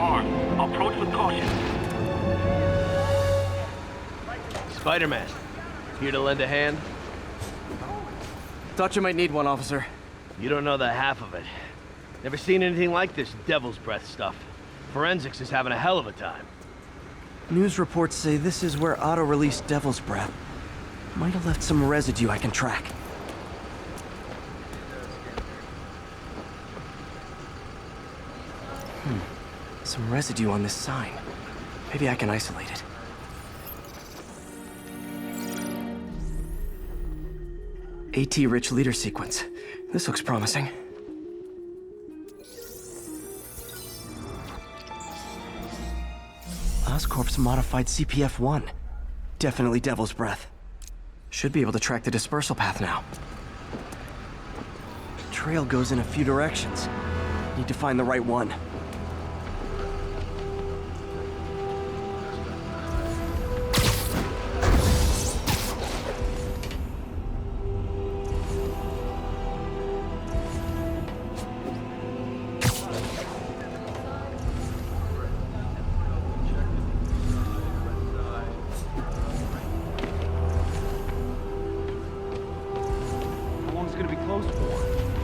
armed. Approach with caution. Spider-Man, here to lend a hand? Thought you might need one, officer. You don't know the half of it. Never seen anything like this devil's breath stuff. Forensics is having a hell of a time. News reports say this is where Otto released Devil's Breath. Might have left some residue I can track. Some residue on this sign. Maybe I can isolate it. AT-rich leader sequence. This looks promising. Oscorp's modified CPF-1. Definitely Devil's Breath. Should be able to track the dispersal path now. Trail goes in a few directions. Need to find the right one.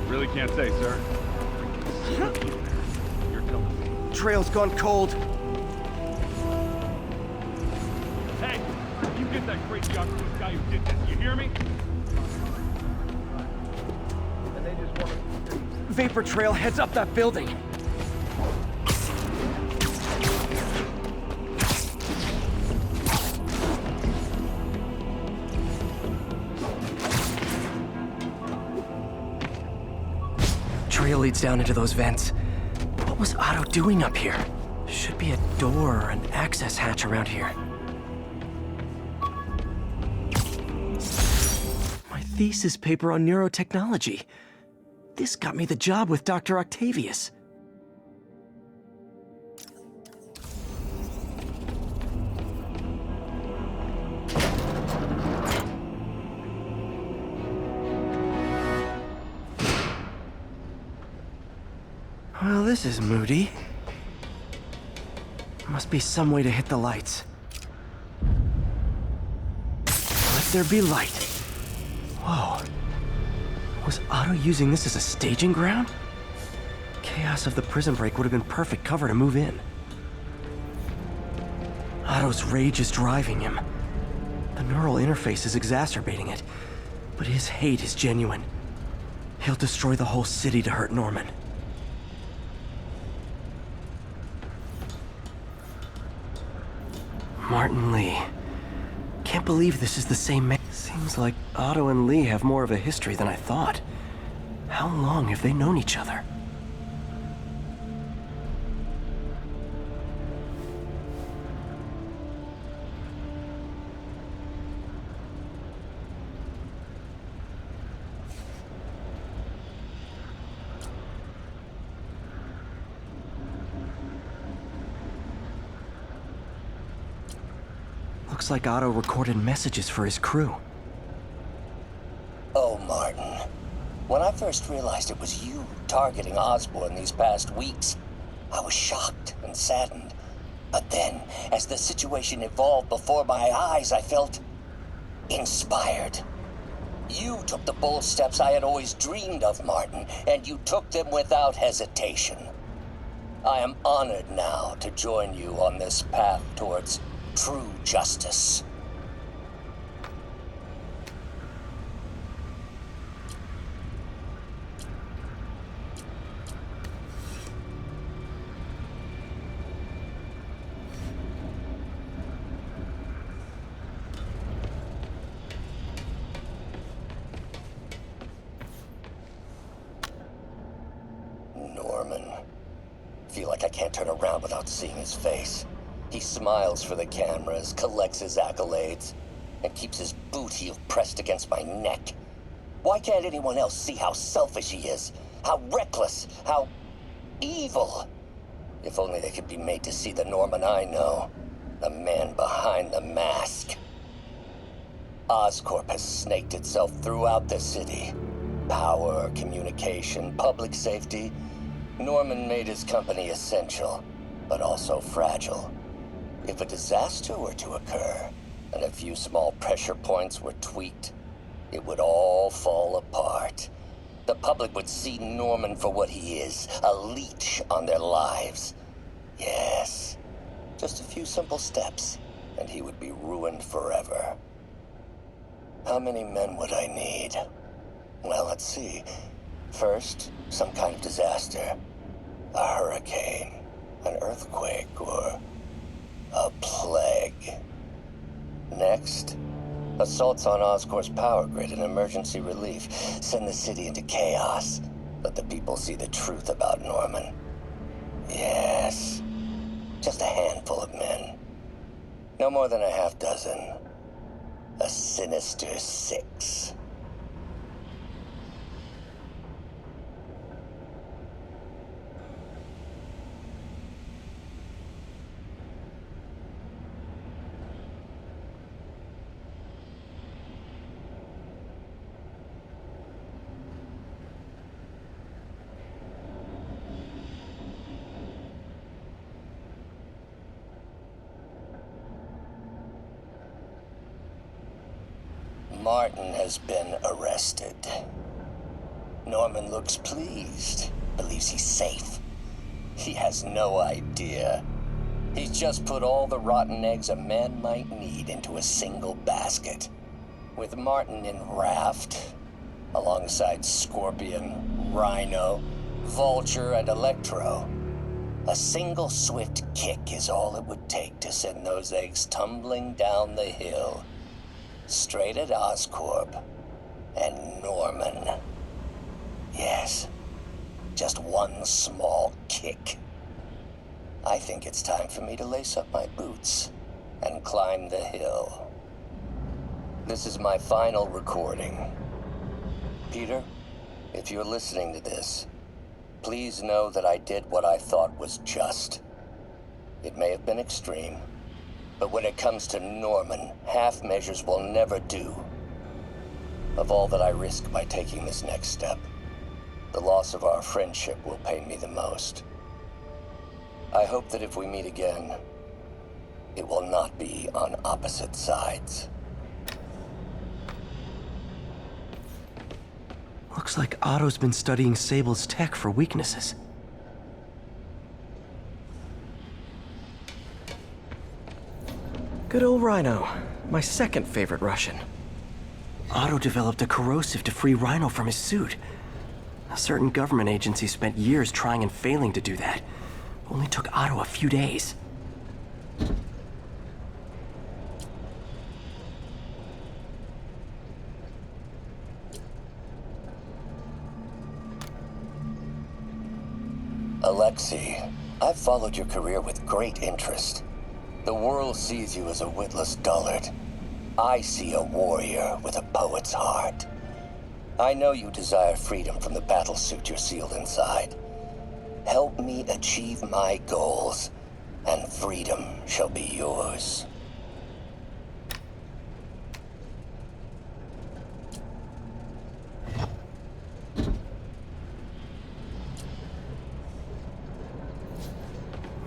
Really can't say, sir. You're telling me. Trail's gone cold. Hey, you get that great job to this guy who did this, you hear me? Vapor trail heads up that building. Trail leads down into those vents. What was Otto doing up here? Should be a door or an access hatch around here. My thesis paper on neurotechnology. This got me the job with Dr. Octavius. Well, this is moody. Must be some way to hit the lights. Let there be light. Whoa. Was Otto using this as a staging ground? Chaos of the prison break would have been perfect cover to move in. Otto's rage is driving him. The neural interface is exacerbating it, but his hate is genuine. He'll destroy the whole city to hurt Norman. Martin Lee. Can't believe this is the same man. Seems like Otto and Lee have more of a history than I thought. How long have they known each other? Looks like Otto recorded messages for his crew. Oh, Martin. When I first realized it was you targeting Osborn these past weeks, I was shocked and saddened. But then, as the situation evolved before my eyes, I felt inspired. You took the bold steps I had always dreamed of, Martin, and you took them without hesitation. I am honored now to join you on this path towards true justice. Norman. Feel like I can't turn around without seeing his face. He smiles for the cameras, collects his accolades, and keeps his boot heel pressed against my neck. Why can't anyone else see how selfish he is? How reckless, how evil? If only they could be made to see the Norman I know. The man behind the mask. Oscorp has snaked itself throughout the city. Power, communication, public safety. Norman made his company essential. but also fragile. If a disaster were to occur, and a few small pressure points were tweaked, it would all fall apart. The public would see Norman for what he is, a leech on their lives. Yes, just a few simple steps, and he would be ruined forever. How many men would I need? Well, let's see. First, some kind of disaster. A hurricane, an earthquake, or a plague. Next, assaults on Oscorp's power grid and emergency relief. Send the city into chaos. Let the people see the truth about Norman. Yes, just a handful of men. No more than a half dozen. A sinister 6. Martin has been arrested. Norman looks pleased, believes he's safe. He has no idea. He's just put all the rotten eggs a man might need into a single basket. With Martin in raft, alongside Scorpion, Rhino, Vulture, and Electro, a single swift kick is all it would take to send those eggs tumbling down the hill. Straight at Oscorp and Norman. Yes, just one small kick. I think it's time for me to lace up my boots and climb the hill. This is my final recording. Peter, if you're listening to this, please know that I did what I thought was just. It may have been extreme, but when it comes to Norman, half measures will never do. Of all that I risk by taking this next step, the loss of our friendship will pain me the most. I hope that if we meet again, it will not be on opposite sides. Looks like Otto's been studying Sable's tech for weaknesses. Good old Rhino, my second favorite Russian. Otto developed a corrosive to free Rhino from his suit. A certain government agency spent years trying and failing to do that. Only took Otto a few days. Alexei, I've followed your career with great interest. The world sees you as a witless dullard. I see a warrior with a poet's heart. I know you desire freedom from the battlesuit you're sealed inside. Help me achieve my goals, and freedom shall be yours.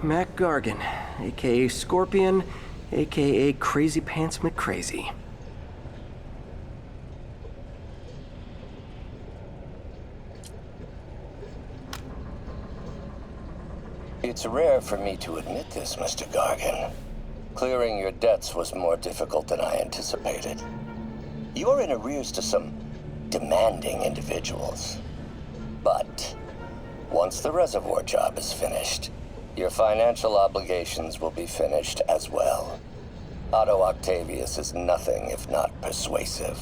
Mac Gargan, aka Scorpion, aka Crazy Pants McCrazy. It's rare for me to admit this, Mr. Gargan. Clearing your debts was more difficult than I anticipated. You are in arrears to some demanding individuals. But once the reservoir job is finished, your financial obligations will be finished as well. Otto Octavius is nothing if not persuasive.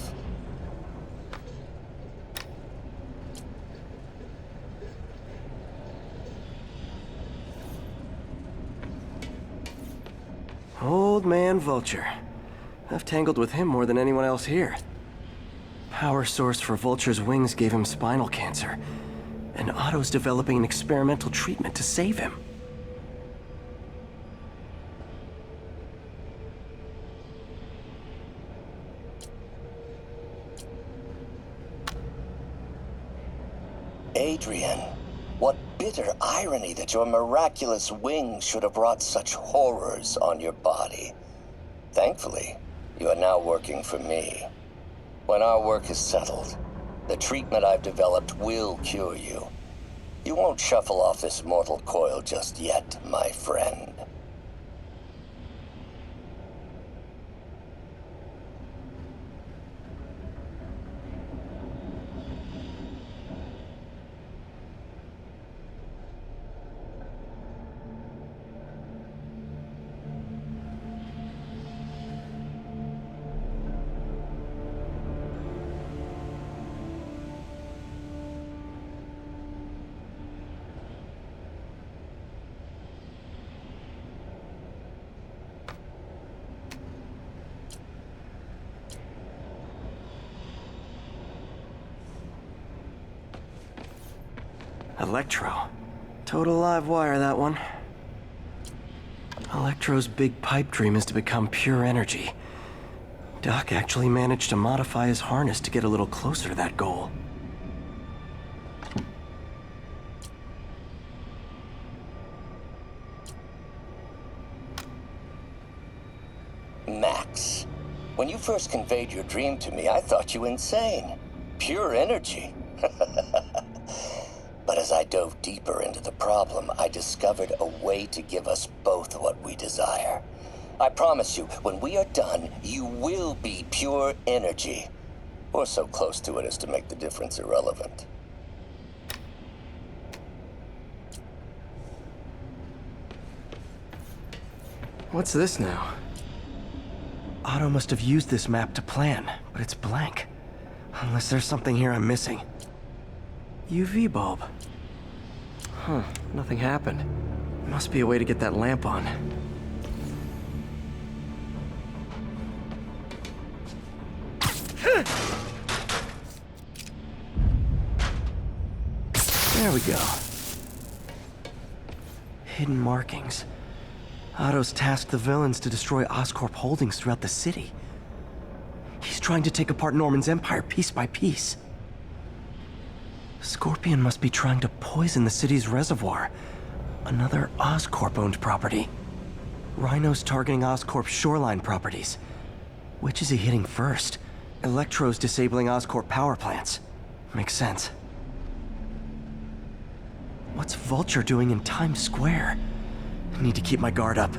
Old man Vulture. I've tangled with him more than anyone else here. Power source for Vulture's wings gave him spinal cancer, and Otto's developing an experimental treatment to save him. Adrian, what bitter irony that your miraculous wings should have brought such horrors on your body. Thankfully, you are now working for me. When our work is settled, the treatment I've developed will cure you. You won't shuffle off this mortal coil just yet, my friend. Electro. Total live wire, that one. Electro's big pipe dream is to become pure energy. Doc actually managed to modify his harness to get a little closer to that goal. Max, when you first conveyed your dream to me, I thought you insane. Pure energy. But as I dove deeper into the problem, I discovered a way to give us both what we desire. I promise you, when we are done, you will be pure energy. Or so close to it as to make the difference irrelevant. What's this now? Otto must have used this map to plan, but it's blank. Unless there's something here I'm missing. UV bulb. Huh, nothing happened. Must be a way to get that lamp on. There we go. Hidden markings. Otto's tasked the villains to destroy Oscorp holdings throughout the city. He's trying to take apart Norman's empire piece by piece. Scorpion must be trying to poison the city's reservoir. Another Oscorp-owned property. Rhino's targeting Oscorp's shoreline properties. Which is he hitting first? Electro's disabling Oscorp power plants. Makes sense. What's Vulture doing in Times Square? I need to keep my guard up.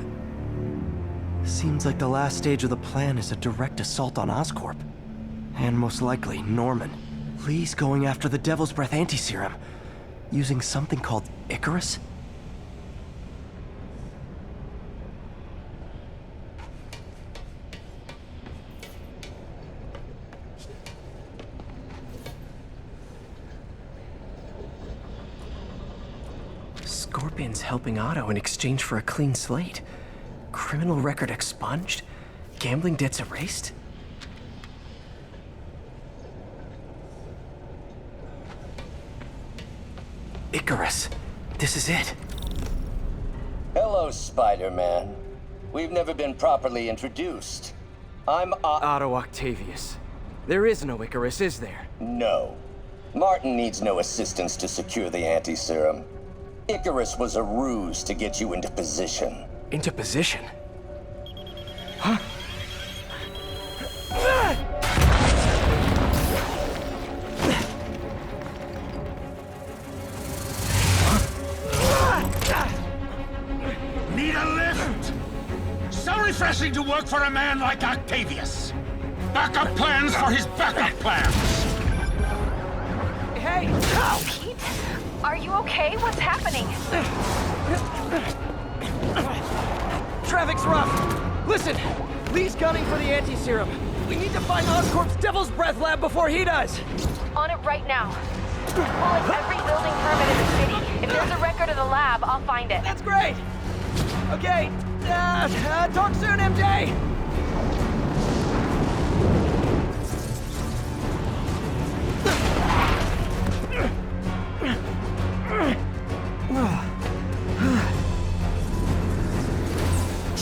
Seems like the last stage of the plan is a direct assault on Oscorp. And most likely, Norman. Lee's going after the Devil's Breath anti-serum, using something called Icarus? Scorpion's helping Otto in exchange for a clean slate. Criminal record expunged? Gambling debts erased? Icarus. This is it. Hello, Spider-Man. We've never been properly introduced. I'm Otto Octavius. There is no Icarus, is there? No. Martin needs no assistance to secure the anti-serum. Icarus was a ruse to get you into position. Into position? Need a lift? So refreshing to work for a man like Octavius. Backup plans for his backup plans. Hey! Pete? Are you okay? What's happening? Traffic's rough! Listen! Lee's gunning for the anti-serum. We need to find Oscorp's Devil's Breath lab before he does! On it right now. Pull at every building permit in the city. If there's a record of the lab, I'll find it. That's great! Okay, talk soon, MJ!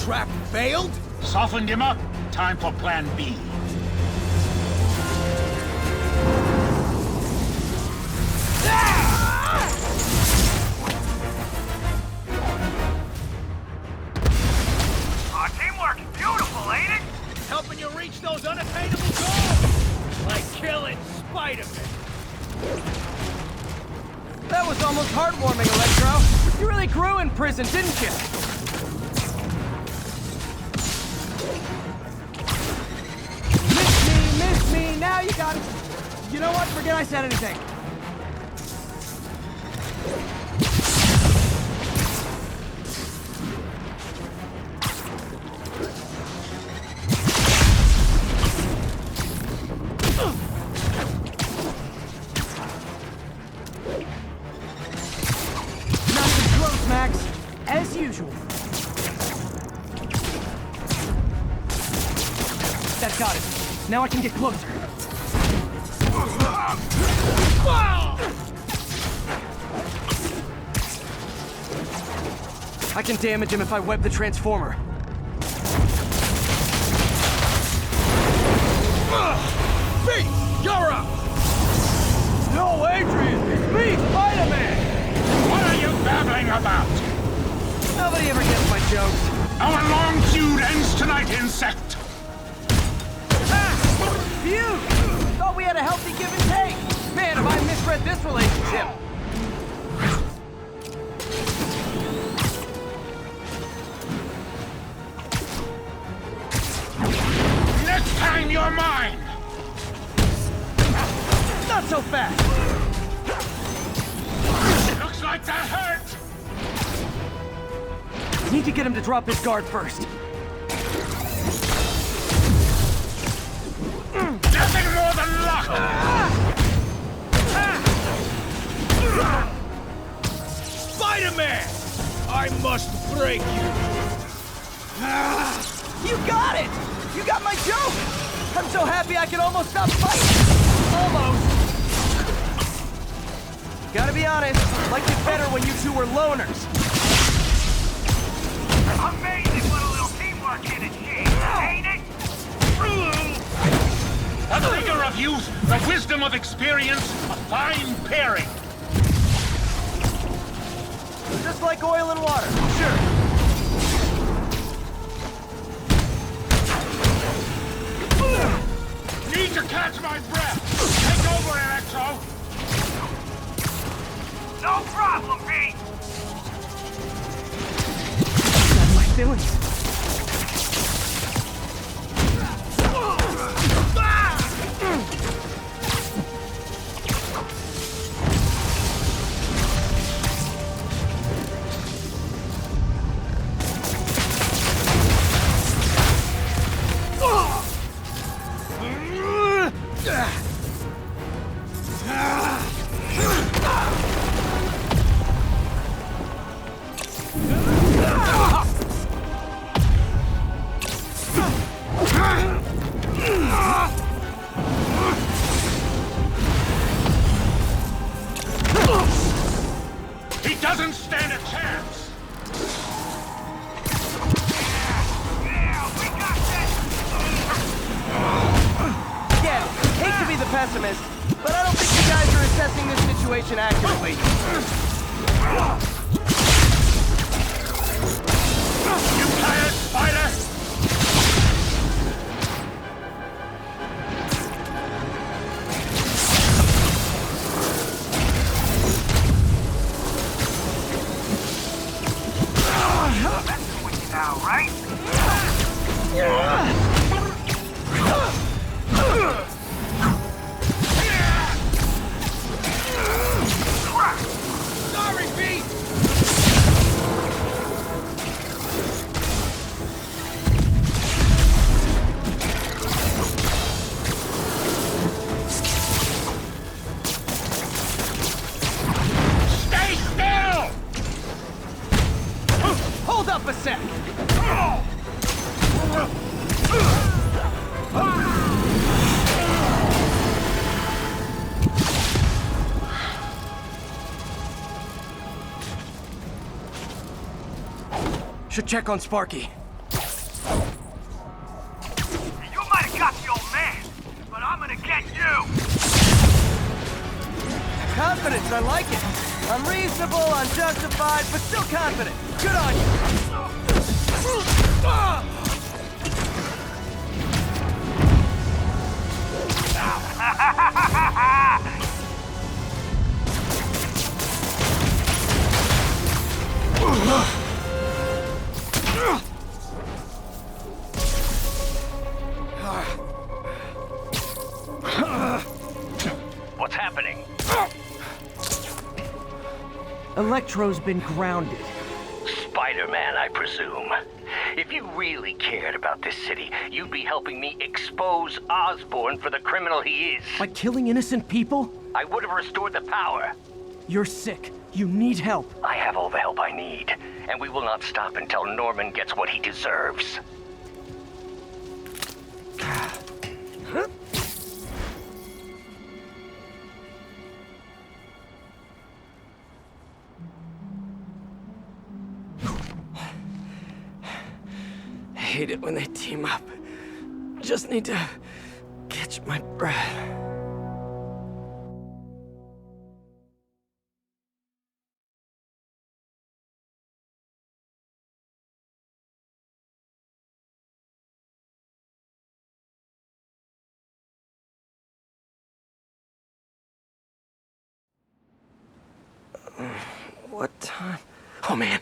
Trap failed? Softened him up. Time for plan B. Electro's unattainable goal! Like killing Spider-Man. That was almost heartwarming, Electro. You really grew in prison, didn't you? Miss me, now you got it. You know what? Forget I said anything. Max, as usual. That got it. Now I can get closer. I can damage him if I web the transformer. Beast, you're up! No, Adrian, it's me, Spider-Man! What are you babbling about? Nobody ever gets my jokes. Our long feud ends tonight, insect! Feud! Thought we had a healthy give and take. Man, have I misread this relationship. Next time you're mine! Not so fast! Looks like that hurt! Need to get him to drop his guard first. Nothing more than luck! Spider-Man! I must break you! You got it! You got my joke! I'm so happy I can almost stop fighting! Almost! Gotta be honest, liked it better when you two were loners. Amazing what a little teamwork can achieve, ain't it? The vigor of youth, the wisdom of experience, a fine pairing. Just like oil and water, sure. Need to catch my breath. Take over, Electro. No problem, Pete. Got my feelings. He doesn't stand a chance. Again, hate to be the pessimist, but I don't think you guys are assessing this situation accurately. You tired, Spider? Now, right? Sorry, Pete! Stay still! Hold up a sec! Should check on Sparky. You might have got the old man, but I'm gonna get you! Confidence, I like it. Unreasonable, unjustified, but still confident. Good on you. What's happening? Electro's been grounded. Spider-Man, I presume. If you really cared about this city, you'd be helping me expose Osborn for the criminal he is. By killing innocent people? I would have restored the power. You're sick. You need help. I have all the help I need, and we will not stop until Norman gets what he deserves. I hate it when they team up. Just need to catch my breath. What time? Oh man,